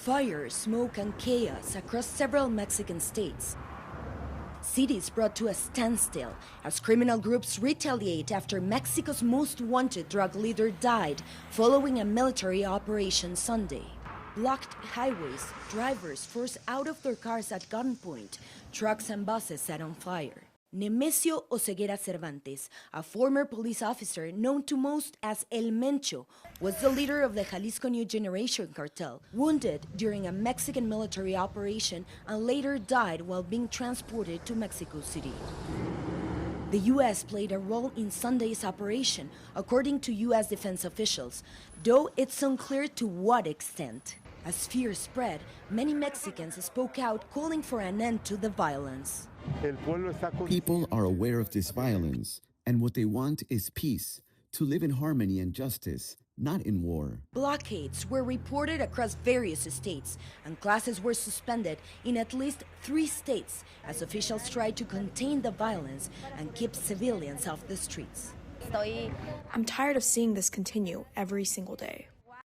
Fire, smoke, and chaos across several Mexican states. Cities brought to a standstill as criminal groups retaliate after Mexico's most wanted drug leader died following a military operation Sunday. Blocked highways, drivers forced out of their cars at gunpoint, trucks and buses set on fire. Nemesio Oseguera Cervantes, a former police officer known to most as El Mencho, was the leader of the Jalisco New Generation Cartel, wounded during a Mexican military operation and later died while being transported to Mexico City. The U.S. played a role in Sunday's operation, according to U.S. defense officials, though it's unclear to what extent. As fear spread, many Mexicans spoke out calling for an end to the violence. People are aware of this violence, and what they want is peace, to live in harmony and justice, not in war. Blockades were reported across various states, and classes were suspended in at least 3 states as officials tried to contain the violence and keep civilians off the streets. I'm tired of seeing this continue every single day.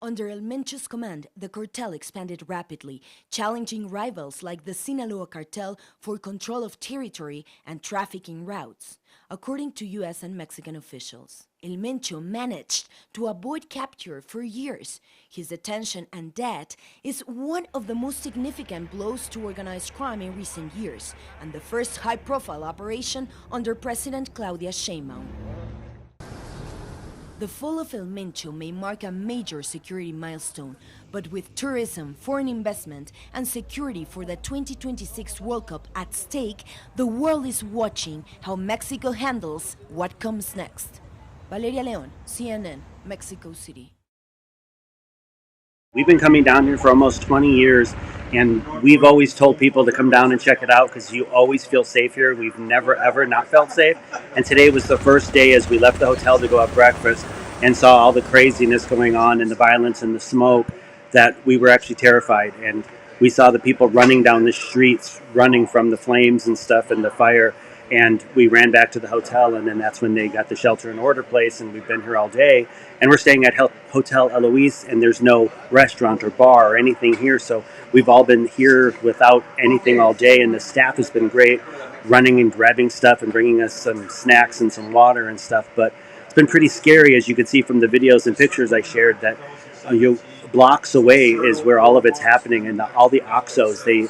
Under El Mencho's command, the cartel expanded rapidly, challenging rivals like the Sinaloa cartel for control of territory and trafficking routes. According to U.S. and Mexican officials, El Mencho managed to avoid capture for years. His detention and death is one of the most significant blows to organized crime in recent years, and the first high-profile operation under President Claudia Sheinbaum. The fall of El Mencho may mark a major security milestone, but with tourism, foreign investment, and security for the 2026 World Cup at stake, the world is watching how Mexico handles what comes next. Valeria Leon, CNN, Mexico City. We've been coming down here for almost 20 years, and we've always told people to come down and check it out because you always feel safe here. We've never, ever not felt safe. And today was the first day as we left the hotel to go have breakfast and saw all the craziness going on and the violence and the smoke that we were actually terrified. And we saw the people running down the streets, running from the flames and stuff and the fire. And we ran back to the hotel, and then that's when they got the shelter in order place, and we've been here all day. And we're staying at Hotel Eloise, and there's no restaurant or bar or anything here, so we've all been here without anything all day, and the staff has been great, running and grabbing stuff and bringing us some snacks and some water and stuff. But it's been pretty scary, as you can see from the videos and pictures I shared, that blocks away is where all of it's happening, and all the OXXOs, they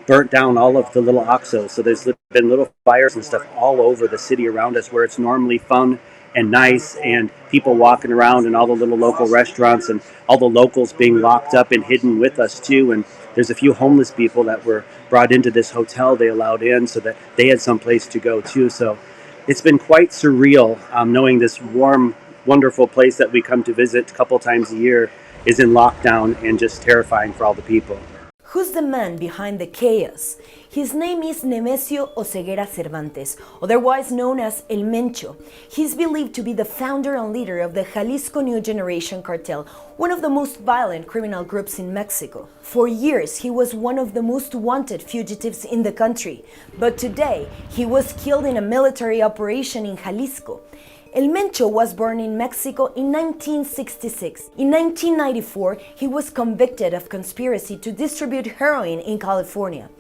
burnt down all of the little OXXOs. So there's been little fires and stuff all over the city around us where it's normally fun and nice and people walking around and all the little local restaurants and all the locals being locked up and hidden with us too. And there's a few homeless people that were brought into this hotel they allowed in so that they had some place to go too. So it's been quite surreal knowing this warm, wonderful place that we come to visit a couple times a year is in lockdown and just terrifying for all the people. Who's the man behind the chaos? His name is Nemesio Oseguera Cervantes, otherwise known as El Mencho. He's believed to be the founder and leader of the Jalisco New Generation Cartel, one of the most violent criminal groups in Mexico. For years, he was one of the most wanted fugitives in the country, but today, he was killed in a military operation in Jalisco. El Mencho was born in Mexico in 1966. In 1994, he was convicted of conspiracy to distribute heroin in California.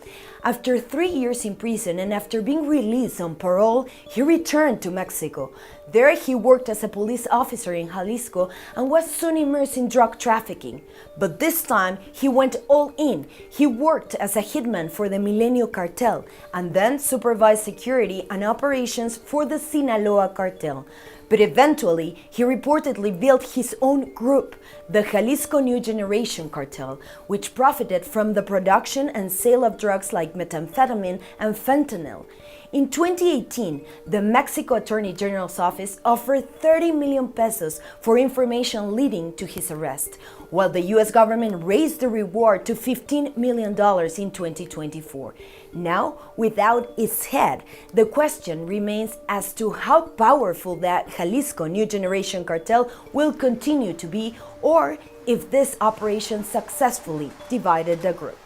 After 3 years in prison and after being released on parole, he returned to Mexico. There he worked as a police officer in Jalisco and was soon immersed in drug trafficking. But this time, he went all in. He worked as a hitman for the Milenio Cartel and then supervised security and operations for the Sinaloa Cartel. But eventually, he reportedly built his own group, the Jalisco New Generation Cartel, which profited from the production and sale of drugs like methamphetamine and fentanyl. In 2018, the Mexico Attorney General's office offered 30 million pesos for information leading to his arrest, while the U.S. government raised the reward to $15 million in 2024. Now, without its head, the question remains as to how powerful that Jalisco New Generation Cartel will continue to be, or if this operation successfully divided the group.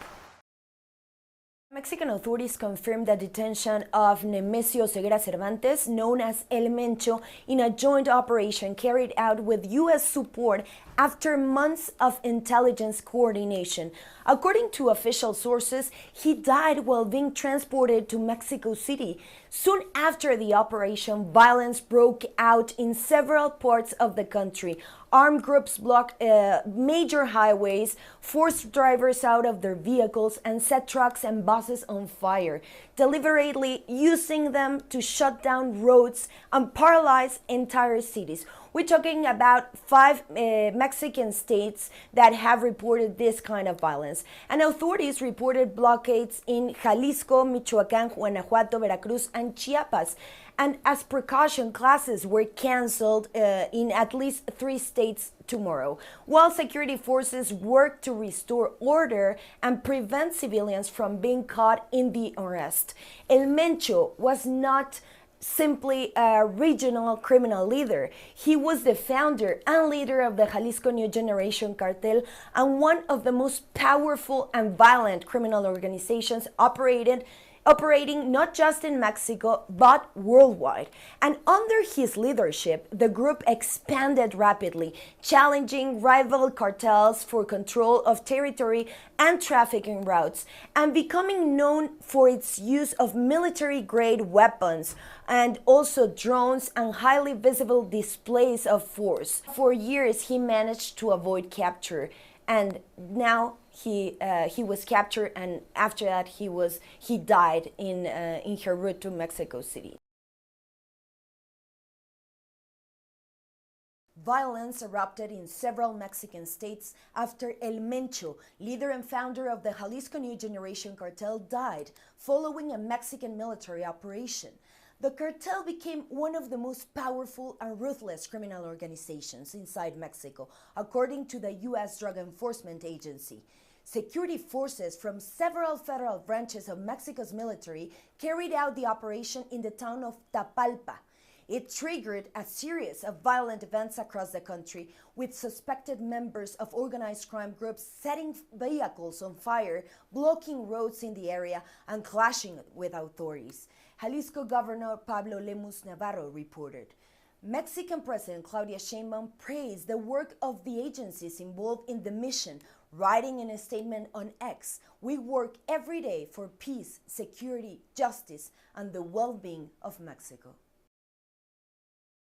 Mexican authorities confirmed the detention of Nemesio Oseguera Cervantes, known as El Mencho, in a joint operation carried out with U.S. support after months of intelligence coordination. According to official sources, he died while being transported to Mexico City. Soon after the operation, violence broke out in several parts of the country. Armed groups blocked major highways, forced drivers out of their vehicles, and set trucks and buses on fire, deliberately using them to shut down roads and paralyze entire cities. We're talking about 5 Mexican states that have reported this kind of violence. And authorities reported blockades in Jalisco, Michoacán, Guanajuato, Veracruz, and Chiapas. And as precaution, classes were canceled in at least 3 states tomorrow, while security forces work to restore order and prevent civilians from being caught in the arrest. El Mencho was not simply a regional criminal leader. He was the founder and leader of the Jalisco New Generation Cartel and one of the most powerful and violent criminal organizations operating not just in Mexico, but worldwide. And under his leadership, the group expanded rapidly, challenging rival cartels for control of territory and trafficking routes, and becoming known for its use of military-grade weapons and also drones and highly visible displays of force. For years, he managed to avoid capture, and now he was captured, and after that he died in her route to Mexico City. Violence erupted in several Mexican states after El Mencho, leader and founder of the Jalisco New Generation Cartel, died following a Mexican military operation. The cartel became one of the most powerful and ruthless criminal organizations inside Mexico, according to the U.S. Drug Enforcement Agency. Security forces from several federal branches of Mexico's military carried out the operation in the town of Tapalpa. It triggered a series of violent events across the country, with suspected members of organized crime groups setting vehicles on fire, blocking roads in the area, and clashing with authorities. Jalisco Governor Pablo Lemus Navarro reported. Mexican President Claudia Sheinbaum praised the work of the agencies involved in the mission, writing in a statement on X, "We work every day for peace, security, justice, and the well-being of Mexico."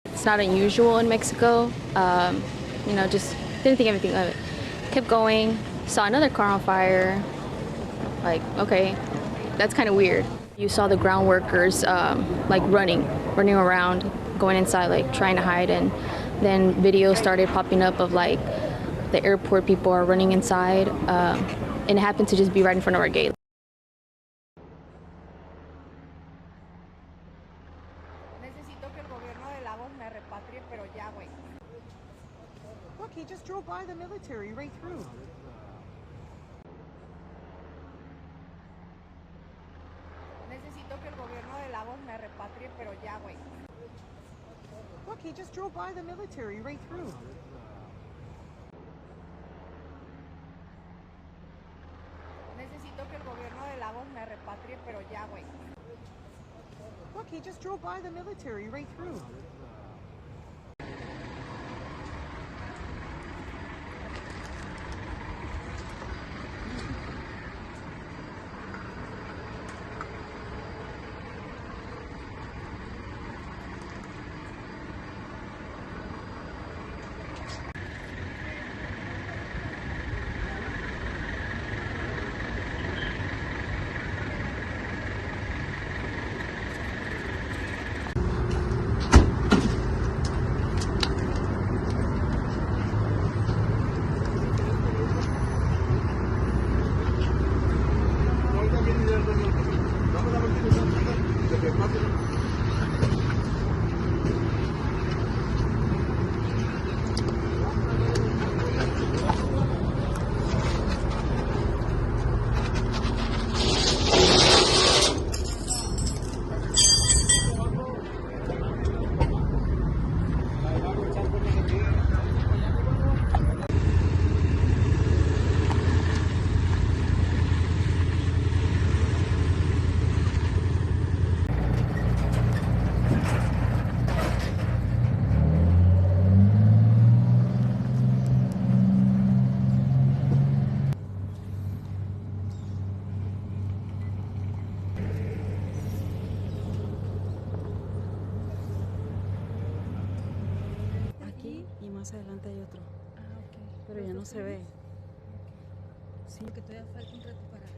It's not unusual in Mexico. Just didn't think anything of it. Kept going, saw another car on fire. Like, okay, that's kind of weird. You saw the ground workers running around, going inside, like trying to hide, and then videos started popping up of like the airport people are running inside, and it happened to just be right in front of our gate. Look, he just drove by the military right through. Necesito que el gobierno de Lagos me repatrie, pero ya, güey. Look, he just drove by the military right through. Necesito que el gobierno de Lagos me repatrie, pero ya, güey. Look, he just drove by the military right through. más adelante hay otro. Ah, ok. Pero ya ¿Los no dos se ve. trenes? Sí, porque todavía falta un rato para que...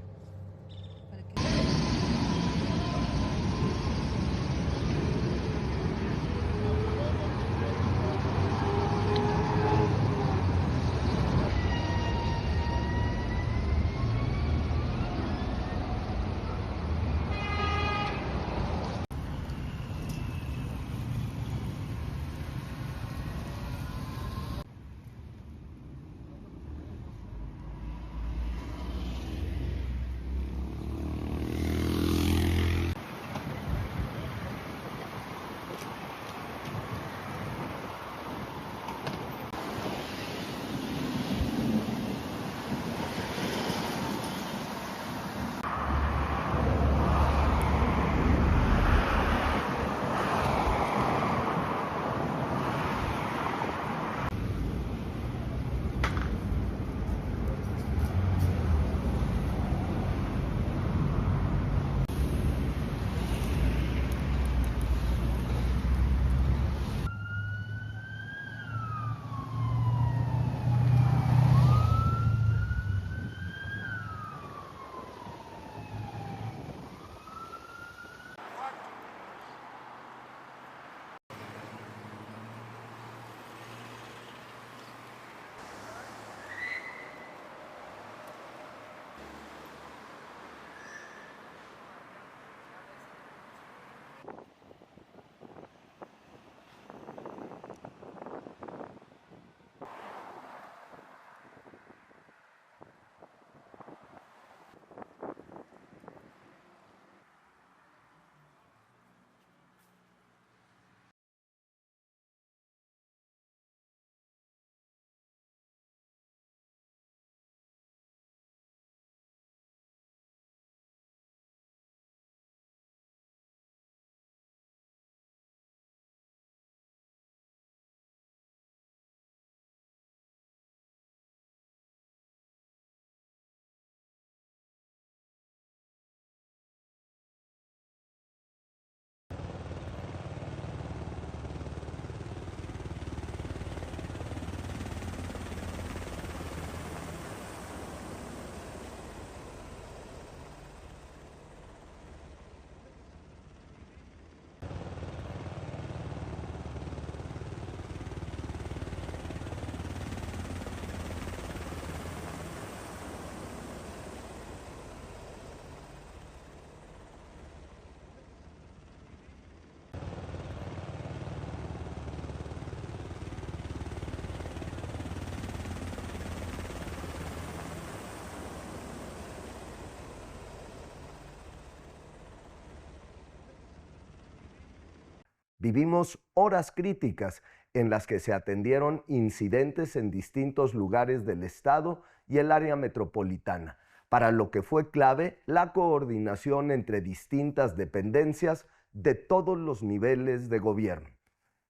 Vivimos horas críticas en las que se atendieron incidentes en distintos lugares del estado y el área metropolitana, para lo que fue clave la coordinación entre distintas dependencias de todos los niveles de gobierno.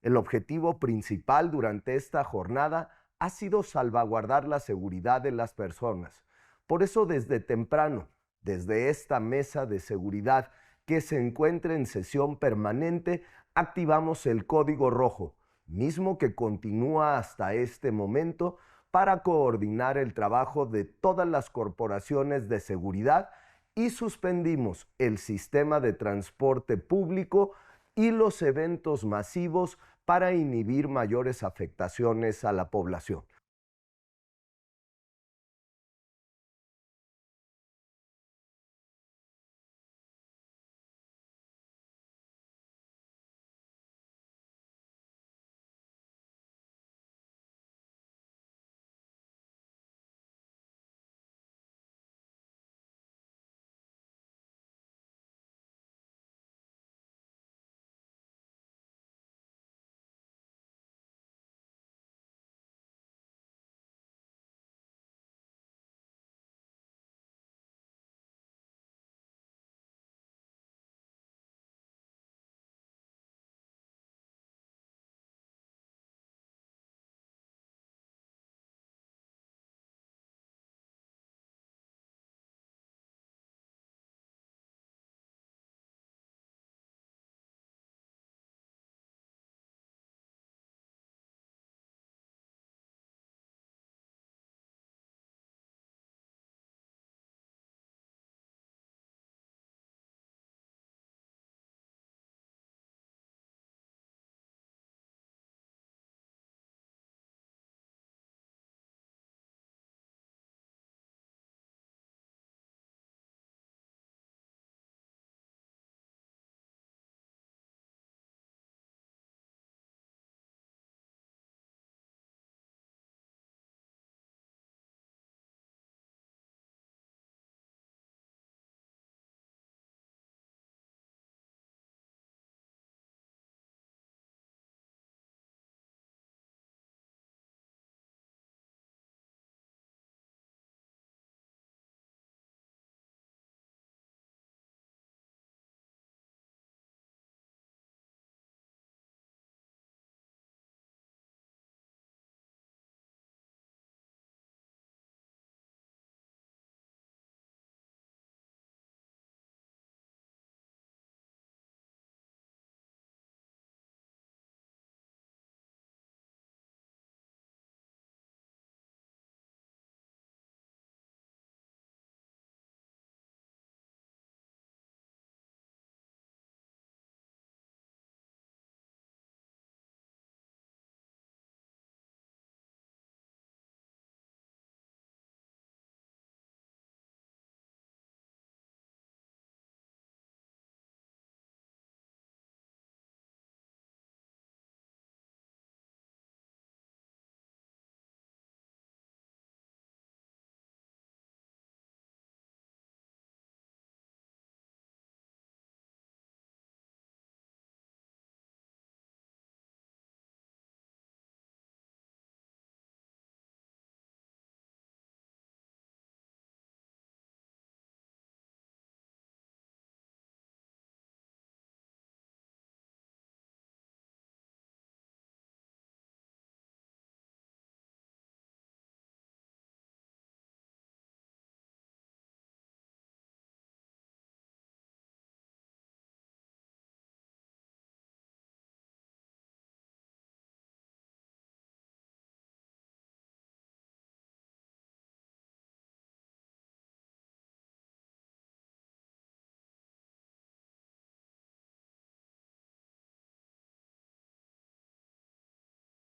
El objetivo principal durante esta jornada ha sido salvaguardar la seguridad de las personas. Por eso desde temprano, desde esta mesa de seguridad que se encuentra en sesión permanente, activamos el código rojo, mismo que continúa hasta este momento para coordinar el trabajo de todas las corporaciones de seguridad y suspendimos el sistema de transporte público y los eventos masivos para inhibir mayores afectaciones a la población.